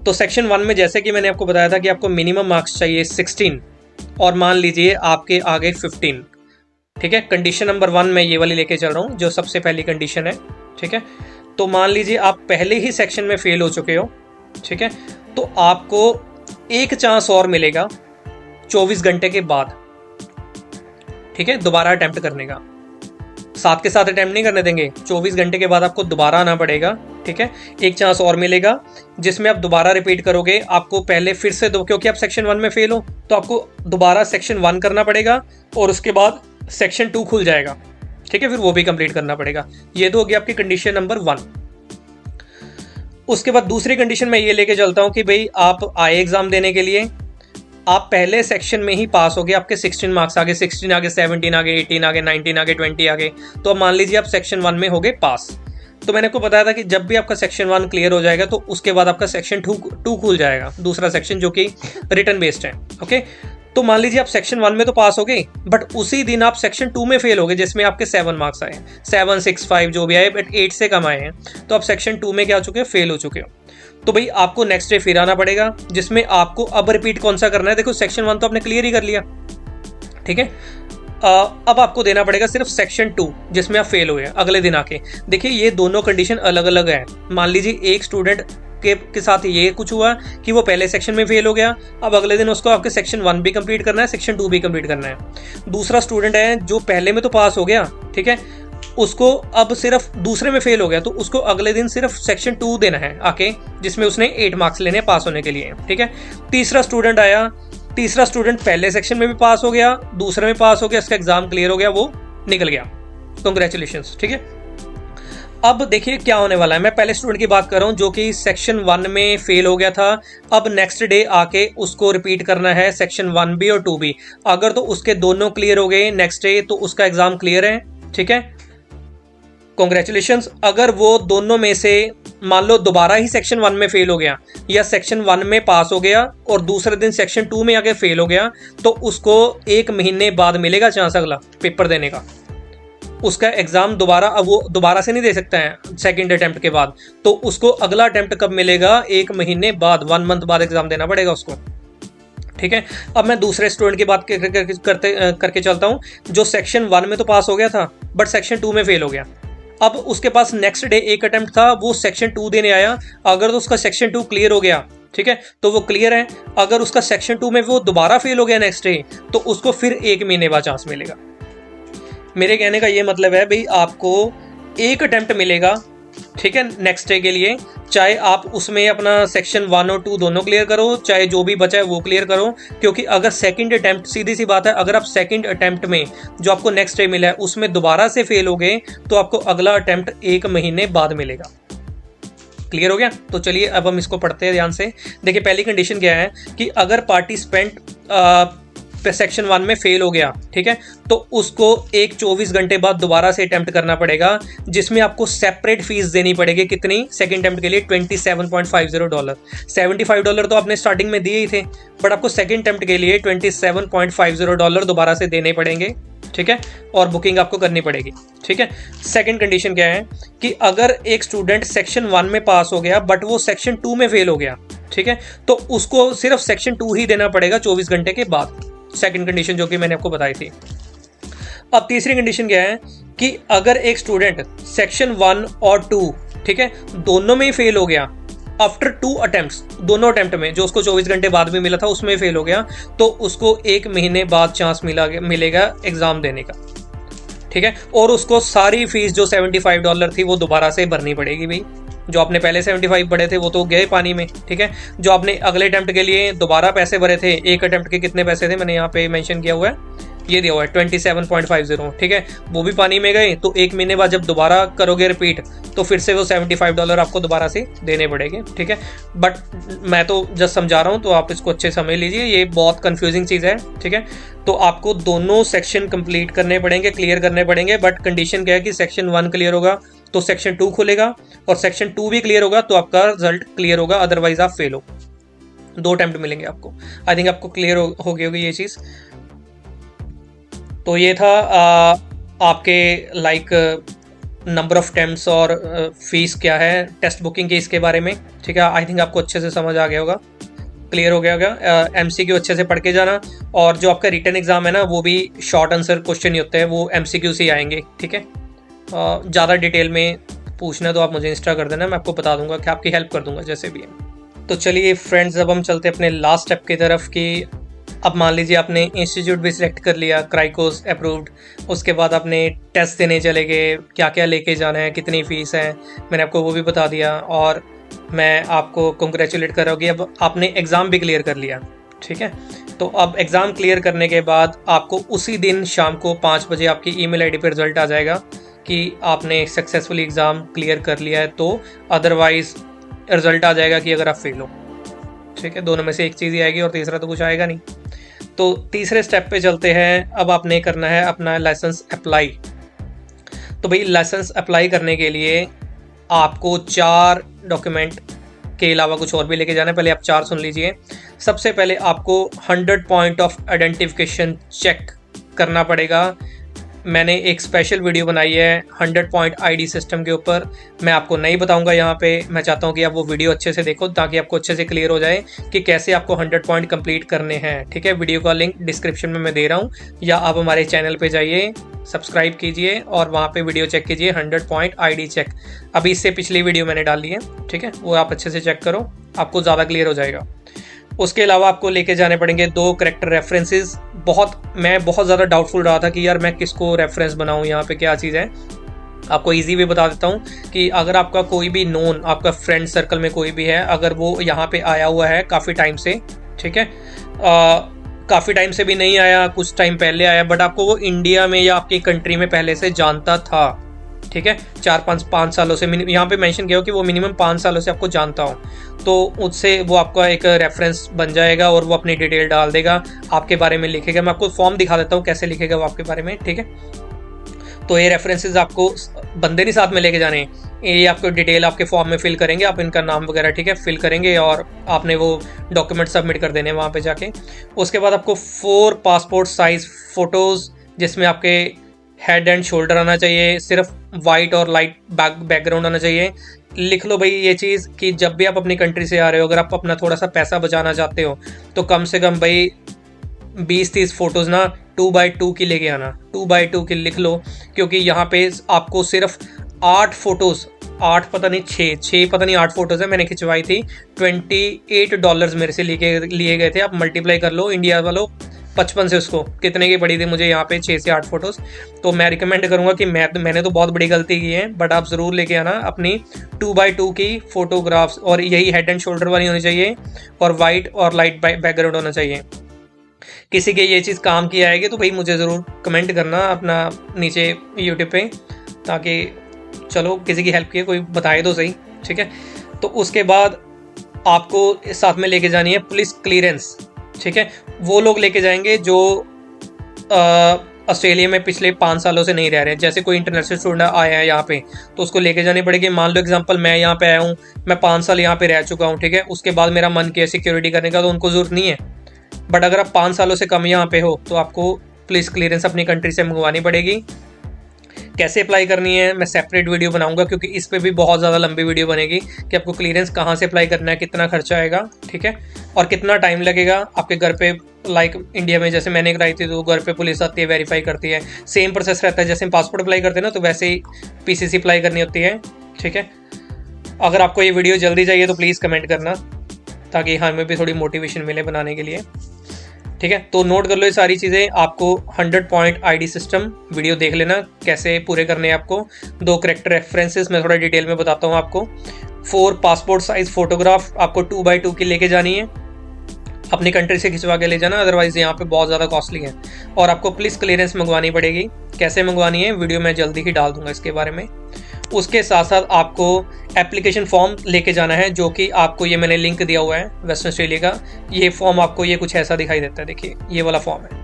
तो सेक्शन 1 में जैसे कि मैंने आपको बताया था कि आपको मिनिमम मार्क्स चाहिए 16, और मान लीजिए आपके आ गए 15। ठीक है, कंडीशन नंबर 1 मैं ये वाली लेके चल रहा हूँ जो सबसे पहली कंडीशन है। ठीक है, तो मान लीजिए आप पहले ही सेक्शन में फेल हो चुके हो। ठीक है, तो आपको एक चांस और मिलेगा 24 घंटे के बाद। ठीक है, दोबारा अटेम्प्ट करने का, साथ के साथ अटेम्प्ट नहीं करने देंगे, 24 घंटे के बाद आपको दोबारा आना पड़ेगा। ठीक है, एक चांस और मिलेगा जिसमें आप दोबारा रिपीट करोगे। आपको पहले फिर से दो, क्योंकि आप सेक्शन 1 में फेल हो तो आपको दोबारा सेक्शन 1 करना पड़ेगा, और उसके बाद सेक्शन 2 खुल जाएगा। ठीक है, फिर वो भी कंप्लीट करना पड़ेगा। ये तो हो गया आपकी कंडीशन नंबर 1। उसके बाद दूसरी कंडीशन मैं ये लेके चलता हूँ कि भाई आप आए एग्जाम देने के लिए, आप पहले सेक्शन में ही पास हो गए, आपके 16 मार्क्स आ गए, 16 आ गए, 17 आ गए, 18 आ गए, 19 आ गए, 20 आ गए, तो अब मान लीजिए आप सेक्शन 1 में हो गए पास। तो मैंने आपको बताया था कि जब भी आपका सेक्शन 1 क्लियर हो जाएगा तो उसके बाद आपका सेक्शन 2 खुल जाएगा, दूसरा सेक्शन जो कि रिटन बेस्ड है। ओके, तो मान लीजिए आप सेक्शन 1 में तो पास हो गए, बट उसी दिन आप सेक्शन 2 में फेल हो गए जिसमें आपके 7 मार्क्स आए, 7, 6, 5 जो भी आए, बट 8 से कम आए हैं, तो आप सेक्शन 2 में क्या हो चुके हो, फेल हो चुके हो। तो भाई आपको नेक्स्ट डे फिर आना पड़ेगा, जिसमें आपको अब रिपीट कौन सा करना है। देखो सेक्शन 1 तो आपने क्लियर ही कर लिया। ठीक है, अब आपको देना पड़ेगा सिर्फ सेक्शन 2 जिसमें आप फेल हुए अगले दिन आके। देखिए ये दोनों कंडीशन अलग अलग है। मान लीजिए एक स्टूडेंट के साथ ये कुछ हुआ कि वो पहले सेक्शन में फेल हो गया, अब अगले दिन उसको आपके सेक्शन 1 भी कंप्लीट करना है, सेक्शन 2 भी कंप्लीट करना है। दूसरा स्टूडेंट है जो पहले में तो पास हो गया, ठीक है, उसको अब सिर्फ दूसरे में फेल हो गया, तो उसको अगले दिन सिर्फ सेक्शन 2 देना है आके, जिसमें उसने 8 मार्क्स लेने पास होने के लिए। ठीक है, तीसरा स्टूडेंट आया, तीसरा स्टूडेंट पहले सेक्शन में भी पास हो गया, दूसरे में पास हो गया, उसका एग्जाम क्लियर हो गया, वो निकल गया, कॉन्ग्रेचुलेशंस। ठीक है, अब देखिए क्या होने वाला है। मैं पहले स्टूडेंट की बात कर रहा हूँ जो कि सेक्शन 1 में फेल हो गया था, अब नेक्स्ट डे आके उसको रिपीट करना है सेक्शन 1 भी और 2 भी। अगर तो उसके दोनों क्लियर हो गए नेक्स्ट डे तो उसका एग्जाम क्लियर है। ठीक है, कॉन्ग्रेचुलेशंस। अगर वो दोनों में से मान लो दोबारा ही सेक्शन 1 में फेल हो गया या सेक्शन 1 में पास हो गया और दूसरे दिन सेक्शन 2 में आके फेल हो गया, तो उसको 1 महीने बाद मिलेगा चांस अगला पेपर देने का, उसका एग्जाम दोबारा। अब वो दोबारा से नहीं दे सकता है सेकंड अटेम्प्ट के बाद, तो उसको अगला अटेम्प्ट कब मिलेगा, 1 महीने बाद, 1 मंथ बाद एग्जाम देना पड़ेगा उसको। ठीक है, अब मैं दूसरे स्टूडेंट की बात करके चलता हूँ जो सेक्शन 1 में तो पास हो गया था बट सेक्शन 2 में फेल हो गया। अब उसके पास नेक्स्ट डे 1 अटेम्प्ट था, वो सेक्शन 2 देने आया। अगर तो उसका सेक्शन 2 क्लियर हो गया, ठीक है, तो वो क्लियर है। अगर उसका सेक्शन 2 में वो दोबारा फेल हो गया नेक्स्ट डे, तो उसको फिर 1 महीने बाद चांस मिलेगा। मेरे कहने का ये मतलब है भाई आपको 1 अटेम्प्ट मिलेगा, ठीक है, नेक्स्ट डे के लिए, चाहे आप उसमें अपना सेक्शन 1 और 2 दोनों क्लियर करो, चाहे जो भी बचा है वो क्लियर करो। क्योंकि अगर सेकंड अटेम्प्ट, सीधी सी बात है, अगर आप सेकंड अटेम्प्ट में जो आपको नेक्स्ट डे मिला है उसमें दोबारा से फेल हो गए तो आपको अगला अटेम्प्ट 1 महीने बाद मिलेगा। क्लियर हो गया? तो चलिए अब हम इसको पढ़ते हैं ध्यान से। देखिए पहली कंडीशन क्या है कि अगर पार्टिसिपेंट सेक्शन 1 में फेल हो गया, ठीक है, तो उसको एक 24 घंटे बाद दोबारा से अटेम्प्ट करना पड़ेगा, जिसमें आपको सेपरेट फीस देनी पड़ेगी। कितनी? सेकंड अटेम्प्ट के लिए $27.50। $75 तो आपने स्टार्टिंग में दिए ही थे, बट आपको सेकंड अटेम्प्ट के लिए $27.50 दोबारा से देने पड़ेंगे, ठीक है, और बुकिंग आपको करनी पड़ेगी, ठीक है। सेकंड कंडीशन क्या है कि अगर एक स्टूडेंट सेक्शन 1 में पास हो गया बट वो सेक्शन 2 में फेल हो गया, ठीक है, तो उसको सिर्फ सेक्शन 2 ही देना पड़ेगा 24 घंटे के बाद। सेकंड कंडीशन जो कि मैंने आपको बताई थी। अब तीसरी कंडीशन क्या है कि अगर एक स्टूडेंट सेक्शन 1 और 2, ठीक है, दोनों में ही फेल हो गया आफ्टर 2 अटेम्प्ट्स, दोनों अटेम्प्ट में जो उसको 24 घंटे बाद में मिला था उसमें फेल हो गया, तो उसको 1 महीने बाद चांस मिलेगा एग्जाम देने का, ठीक है, और उसको सारी फीस जो $75 थी वो दोबारा से भरनी पड़ेगी। भाई जो आपने पहले 75 भरे थे वो तो गए पानी में, ठीक है। जो आपने अगले अटेम्प्ट के लिए दोबारा पैसे भरे थे, एक अटेम्प्ट के कितने पैसे थे मैंने यहाँ पे मेंशन किया हुआ है, ये दिया हुआ है 27.50, ठीक है, वो भी पानी में गए। तो 1 महीने बाद जब दोबारा करोगे रिपीट तो फिर से वो $75 आपको दोबारा से देने पड़ेंगे, ठीक है। बट मैं तो जस्ट समझा रहा हूँ, तो आप इसको अच्छे समझ लीजिए, ये बहुत कंफ्यूजिंग चीज़ है, ठीक है। तो आपको दोनों सेक्शन कंप्लीट करने पड़ेंगे, क्लियर करने पड़ेंगे, बट कंडीशन क्या है कि सेक्शन 1 क्लियर होगा तो सेक्शन 2 खुलेगा, और सेक्शन 2 भी क्लियर होगा तो आपका रिजल्ट क्लियर होगा, अदरवाइज आप फेल हो। 2 अटेम्प्ट मिलेंगे आपको। आई थिंक आपको क्लियर हो गई होगी ये चीज़। तो ये था आपके नंबर ऑफ अटेम्प्ट्स और फीस क्या है टेस्ट बुकिंग की, इसके बारे में, ठीक है। आई थिंक आपको अच्छे से समझ आ गया होगा, क्लियर हो गया होगा। MCQ अच्छे से पढ़ के जाना, और जो आपका रिटन एग्जाम है ना वो भी शॉर्ट आंसर क्वेश्चन ही होते हैं, वो MCQ से ही आएंगे, ठीक है। ज़्यादा डिटेल में पूछना तो आप मुझे इंस्टा कर देना, मैं आपको बता दूंगा कि आपकी हेल्प कर दूंगा जैसे भी है। तो चलिए फ्रेंड्स, अब हम चलते अपने लास्ट स्टेप की तरफ कि अब मान लीजिए आपने इंस्टीट्यूट भी सिलेक्ट कर लिया, क्राइकोस अप्रूव्ड, उसके बाद आपने टेस्ट देने चले गए, क्या क्या लेके जाना है, कितनी फ़ीस है, मैंने आपको वो भी बता दिया, और मैं आपको कंग्रेचुलेट कर रहा हूँ कि अब आपने एग्ज़ाम भी क्लियर कर लिया, ठीक है। तो अब एग्ज़ाम क्लियर करने के बाद आपको उसी दिन शाम को 5 बजे आपकी ईमेल आईडी पर रिजल्ट आ जाएगा कि आपने सक्सेसफुली एग्ज़ाम क्लियर कर लिया है, तो अदरवाइज़ रिजल्ट आ जाएगा कि अगर आप फेल हो, ठीक है। दोनों में से एक चीज़ ही आएगी और तीसरा तो कुछ आएगा नहीं। तो तीसरे स्टेप पे चलते हैं। अब आपने करना है अपना लाइसेंस अप्लाई। तो भाई लाइसेंस अप्लाई करने के लिए आपको 4 डॉक्यूमेंट के अलावा कुछ और भी लेके जाना है। पहले आप 4 सुन लीजिए। सबसे पहले आपको 100 पॉइंट ऑफ आइडेंटिफिकेशन चेक करना पड़ेगा। मैंने एक स्पेशल वीडियो बनाई है 100 पॉइंट आईडी सिस्टम के ऊपर, मैं आपको नहीं बताऊंगा यहाँ पे। मैं चाहता हूँ कि आप वो वीडियो अच्छे से देखो ताकि आपको अच्छे से क्लियर हो जाए कि कैसे आपको 100 पॉइंट कंप्लीट करने हैं, ठीक है। वीडियो का लिंक डिस्क्रिप्शन में मैं दे रहा हूँ, या आप हमारे चैनल पे जाइए, सब्सक्राइब कीजिए और वहाँ पे वीडियो चेक कीजिए 100 पॉइंट आईडी चेक। अभी इससे पिछली वीडियो मैंने डाली है, ठीक है, वो आप अच्छे से चेक करो, आपको ज़्यादा क्लियर हो जाएगा। उसके अलावा आपको लेके जाने पड़ेंगे 2 करेक्टर रेफरेंसेस। मैं बहुत ज़्यादा डाउटफुल रहा था कि यार मैं किसको रेफरेंस बनाऊँ, यहाँ पे क्या चीज़ है। आपको इजी भी बता देता हूँ कि अगर आपका कोई भी नोन, आपका फ्रेंड सर्कल में कोई भी है, अगर वो यहाँ पे आया हुआ है काफ़ी टाइम से, ठीक है, काफ़ी टाइम से भी नहीं आया, कुछ टाइम पहले आया, बट आपको वो इंडिया में या आपकी कंट्री में पहले से जानता था, ठीक है, 4-5 सालों से, यहाँ पे मेंशन किया हो कि वो मिनिमम 5 सालों से आपको जानता हो, तो उससे वो आपका एक रेफरेंस बन जाएगा और वो अपनी डिटेल डाल देगा, आपके बारे में लिखेगा। मैं आपको फॉर्म दिखा देता हूँ कैसे लिखेगा वो आपके बारे में, ठीक है। तो ये रेफरेंसेस आपको बंदे नहीं साथ में लेके जाने, ये आपको डिटेल आपके फॉर्म में फिल करेंगे, आप इनका नाम वगैरह, ठीक है, फिल करेंगे और आपने वो डॉक्यूमेंट सबमिट कर देने वहाँ पे जाके। उसके बाद आपको 4 पासपोर्ट साइज फ़ोटोज़, जिसमें आपके हेड एंड शोल्डर आना चाहिए, सिर्फ वाइट और लाइट बैकग्राउंड आना चाहिए। लिख लो भाई ये चीज़ कि जब भी आप अपनी कंट्री से आ रहे हो, अगर आप अपना थोड़ा सा पैसा बचाना चाहते हो तो कम से कम भाई 20-30 फ़ोटोज़ ना 2x2 की लेके आना, 2x2 की लिख लो, क्योंकि यहाँ पे आपको सिर्फ 8 फ़ोटोज़, 8 पता नहीं 6 पता नहीं 8 फ़ोटोज़ है, मैंने खिंचवाई थी। $28 मेरे से लिए गए थे। आप मल्टीप्लाई कर लो इंडिया वालों 55 से, उसको कितने की पड़ी थी मुझे यहाँ पे 6 से 8 फ़ोटोज़। तो मैं रिकमेंड करूँगा कि मैंने तो बहुत बड़ी गलती की है, बट आप ज़रूर लेके आना अपनी 2x2 की फ़ोटोग्राफ्स, और यही हेड एंड शोल्डर वाली होनी चाहिए और वाइट और लाइट बैकग्राउंड होना चाहिए। किसी के ये चीज़ काम की आएगी तो भाई मुझे ज़रूर कमेंट करना अपना नीचे यूट्यूब पे, ताकि चलो किसी की हेल्प की कोई बताए तो सही, ठीक है। तो उसके बाद आपको साथ में लेके जानी है पुलिस क्लियरेंस, ठीक है, वो लोग लेके जाएंगे जो ऑस्ट्रेलिया में पिछले 5 सालों से नहीं रह रहे। जैसे कोई इंटरनेशनल स्टूडेंट आया है यहाँ पे, तो उसको लेके जानी पड़ेगी। मान लो एग्जांपल, मैं यहाँ पे आया हूँ, मैं 5 साल यहाँ पे रह चुका हूँ, ठीक है, उसके बाद मेरा मन किया सिक्योरिटी करने का, तो उनको जरूरत नहीं है। बट अगर आप 5 सालों से कम यहाँ पे हो तो आपको पुलिस क्लियरेंस अपनी कंट्री से मंगवानी पड़ेगी। कैसे अप्लाई करनी है मैं सेपरेट वीडियो बनाऊंगा, क्योंकि इस पे भी बहुत ज़्यादा लंबी वीडियो बनेगी कि आपको क्लियरेंस कहाँ से अप्लाई करना है, कितना खर्चा आएगा, ठीक है, और कितना टाइम लगेगा आपके घर पे। लाइक इंडिया में जैसे मैंने कराई थी, तो घर पे पुलिस आती है, वेरीफाई करती है, सेम प्रोसेस रहता है जैसे हम पासपोर्ट अप्लाई करते हैं ना, तो वैसे ही PCC अप्लाई करनी होती है, ठीक है। अगर आपको ये वीडियो जल्दी चाहिए तो प्लीज़ कमेंट करना, ताकि हमें भी थोड़ी मोटिवेशन मिले बनाने के लिए, ठीक है। तो नोट कर लो ये सारी चीज़ें। आपको 100 पॉइंट ID सिस्टम वीडियो देख लेना कैसे पूरे करने हैं आपको। 2 करेक्टर रेफरेंसेस मैं थोड़ा डिटेल में बताता हूँ आपको। 4 पासपोर्ट साइज फोटोग्राफ आपको 2x2 की लेके जानी है, अपनी कंट्री से खिंचवा के ले जाना, अदरवाइज यहाँ पे बहुत ज़्यादा कॉस्टली है। और आपको पुलिस क्लियरेंस मंगवानी पड़ेगी। कैसे मंगवानी है वीडियो मैं जल्दी ही डाल दूंगा इसके बारे में। उसके साथ साथ आपको एप्लीकेशन फॉर्म लेके जाना है, जो कि आपको ये मैंने लिंक दिया हुआ है वेस्टर्न ऑस्ट्रेलिया का। ये फॉर्म आपको ये कुछ ऐसा दिखाई देता है, देखिए ये वाला फॉर्म है,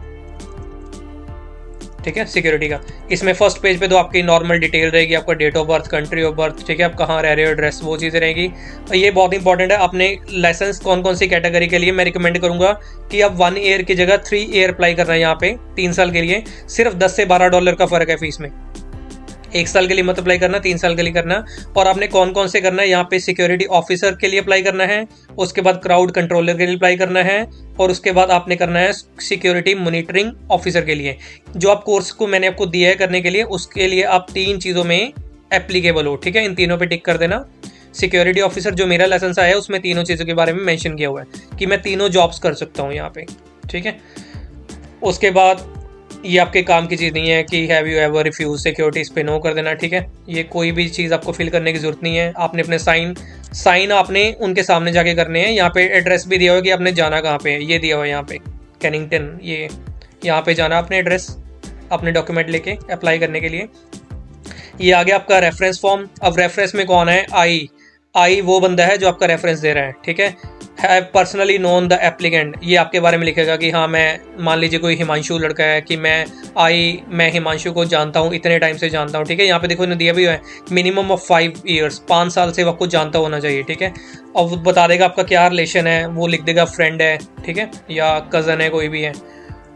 ठीक है, सिक्योरिटी का। इसमें फर्स्ट पेज पे तो आपकी नॉर्मल डिटेल रहेगी, आपका date of birth, country of birth, ठीक है, आप कहाँ रह रहे हो, एड्रेस, वो चीज़ें रहेगी। ये बहुत इंपॉर्टेंट है। अपने लाइसेंस कौन कौन सी कैटेगरी के लिए मैं रिकमेंड करूंगा कि आप 1 ईयर की जगह 3 ईयर अप्लाई करना है। यहाँ पे 3 साल के लिए सिर्फ $10 से $12 का फर्क है फीस में। 1 साल के लिए मत अप्लाई करना, 3 साल के लिए करना। और आपने कौन कौन से करना है, यहाँ पे सिक्योरिटी ऑफिसर के लिए अप्लाई करना है, उसके बाद क्राउड कंट्रोलर के लिए अप्लाई करना है, और उसके बाद आपने करना है सिक्योरिटी मॉनिटरिंग ऑफिसर के लिए। जो आप कोर्स को मैंने आपको दिया है करने के लिए, उसके लिए आप 3 चीज़ों में एप्लीकेबल हो, ठीक है। इन तीनों पे टिक कर देना। सिक्योरिटी ऑफिसर जो मेरा लाइसेंस आया है उसमें तीनों चीज़ों के बारे में मेंशन किया हुआ है कि मैं तीनों जॉब्स कर सकता हूँ यहाँ पे, ठीक है। उसके बाद ये आपके काम की चीज़ नहीं है कि have you ever refuse security, इस पे नो कर देना, ठीक है। ये कोई भी चीज़ आपको फिल करने की जरूरत नहीं है। आपने अपने साइन आपने उनके सामने जाके करने हैं। यहाँ पे एड्रेस भी दिया हुआ है कि आपने जाना कहाँ पे है, ये दिया हुआ है यहाँ पे कैनिंगटन, ये यहाँ पे जाना अपने एड्रेस, अपने डॉक्यूमेंट लेके अप्लाई करने के लिए। ये आ गया आपका रेफरेंस फॉर्म। अब रेफरेंस में कौन है, आई वो बंदा है जो आपका रेफरेंस दे रहा है, ठीक है। Have personally known the applicant, ये आपके बारे में लिखेगा कि हाँ, मैं मान लीजिए कोई हिमांशु लड़का है कि मैं हिमांशु को जानता हूँ, इतने टाइम से जानता हूँ, ठीक है। यहाँ पे देखो इन्होंने दिया भी हुआ है मिनिमम ऑफ 5 ईयर्स, 5 साल से आपको जानता होना चाहिए, ठीक है। और वो बता देगा आपका क्या रिलेशन है, वो लिख देगा फ्रेंड है, ठीक है, या कज़न है, कोई भी है।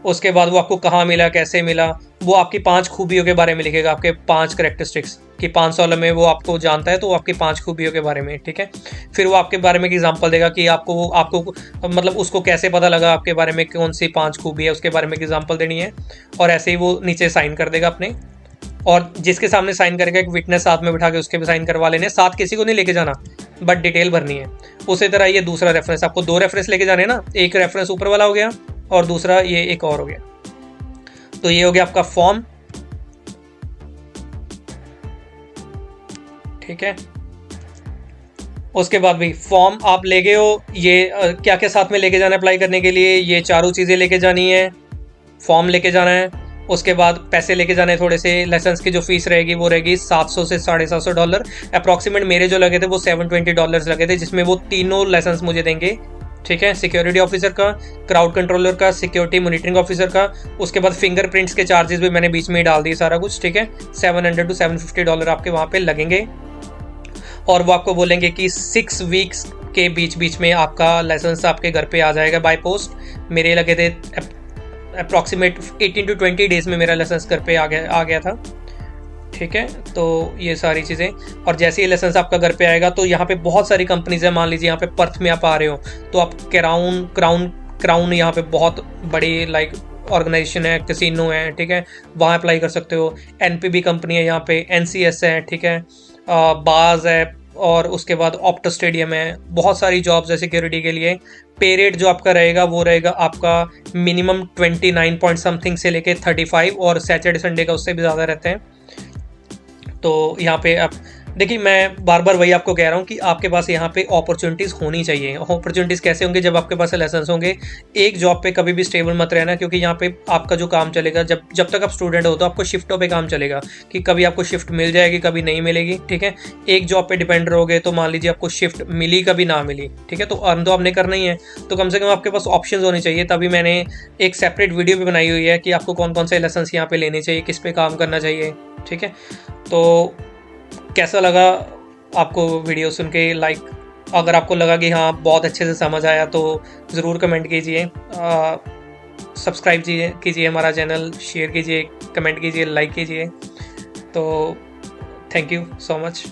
उसके बाद वो आपको कहाँ मिला, कैसे मिला, वो आपकी 5 खूबियों के बारे में लिखेगा, आपके 5 करेक्टरिस्टिक्स कि 5 साल में वो आपको जानता है, तो वो आपकी 5 खूबियों के बारे में, ठीक है। फिर वो आपके बारे में एक एग्जांपल देगा कि आपको मतलब उसको कैसे पता लगा आपके बारे में, कौन सी 5 खूबी है, उसके बारे में एक एग्जांपल देनी है। और ऐसे ही वो नीचे साइन कर देगा अपने, और जिसके सामने साइन करेगा एक विटनेस साथ में बिठा के उसके भी साइन करवा लेने। साथ किसी को नहीं लेके जाना, बट डिटेल भरनी है। उसी तरह ये दूसरा रेफरेंस, आपको 2 रेफरेंस लेके जाने ना, एक रेफरेंस ऊपर वाला हो गया और दूसरा ये एक और हो गया। तो ये हो गया आपका फॉर्म, ठीक है। उसके बाद भी फॉर्म आप ले गए हो, ये क्या क्या साथ में लेके जाना है अप्लाई करने के लिए, ये चारों चीज़ें लेके जानी है। फॉर्म लेके जाना है, उसके बाद पैसे लेके जाने थोड़े से। लाइसेंस की जो फीस रहेगी वो रहेगी $700 से $750 अप्रॉक्सीमेट। मेरे जो लगे थे वो $720 लगे थे, जिसमें वो तीनों लाइसेंस मुझे देंगे, ठीक है। सिक्योरिटी ऑफिसर का, क्राउड कंट्रोलर का, सिक्योरिटी मॉनिटरिंग ऑफिसर का। उसके बाद फिंगरप्रिंट्स के चार्जेस भी मैंने बीच में ही डाल दिए सारा कुछ, ठीक है। $700 to $750 आपके वहाँ पे लगेंगे। और वो आपको बोलेंगे कि 6 वीक्स के बीच में आपका लाइसेंस आपके घर पे आ जाएगा बाय पोस्ट। मेरे लगे थे अप्रॉक्सीमेट 18 to 20 डेज में मेरा लाइसेंस घर पे आ गया था, ठीक है। तो ये सारी चीज़ें, और जैसे ही लाइसेंस आपका घर पे आएगा तो यहाँ पे बहुत सारी कंपनीज है। मान लीजिए यहाँ पे पर्थ में आप आ रहे हो तो आप क्राउन यहाँ पे बहुत बड़ी लाइक ऑर्गेनाइजेशन है, कैसीनो है, ठीक है, वहाँ अप्लाई कर सकते हो। NPB कंपनी है यहाँ पे, NCS है, ठीक है, बाज है, और उसके बाद ऑप्टो स्टेडियम है। बहुत सारी जॉब्स है सिक्योरिटी के लिए। पे रेट जो आपका रहेगा वो रहेगा आपका मिनिमम 29 पॉइंट समथिंग से लेके 35, और सैटरडे संडे का उससे भी ज़्यादा रहते हैं। तो यहाँ पे आप देखिए, मैं बार बार वही आपको कह रहा हूँ कि आपके पास यहाँ पे अपॉर्चुनिटीज़ होनी चाहिए। अपॉर्चुनिटीज़ कैसे होंगे? जब आपके पास लाइसेंस होंगे। एक जॉब पे कभी भी स्टेबल मत रहना, क्योंकि यहाँ पे आपका जो काम चलेगा, जब जब तक आप स्टूडेंट हो तो आपको शिफ्टों पे काम चलेगा कि कभी आपको शिफ्ट मिल जाएगी, कभी नहीं मिलेगी। ठीक है, एक जॉब पे डिपेंड रहोगे तो मान लीजिए आपको शिफ्ट मिली, कभी ना मिली। ठीक है, तो अर्न तो आपने करना ही है, तो कम से कम आपके पास ऑप्शन होने चाहिए। तभी मैंने एक सेपरेट वीडियो भी बनाई हुई है कि आपको कौन कौन से लाइसेंस यहाँ पे लेने चाहिए, किस पे काम करना चाहिए। ठीक है, तो कैसा लगा आपको वीडियो सुन के? लाइक, अगर आपको लगा कि हाँ बहुत अच्छे से समझ आया तो ज़रूर कमेंट कीजिए, सब्सक्राइब कीजिए हमारा चैनल, शेयर कीजिए, कमेंट कीजिए, लाइक कीजिए। तो थैंक यू सो मच।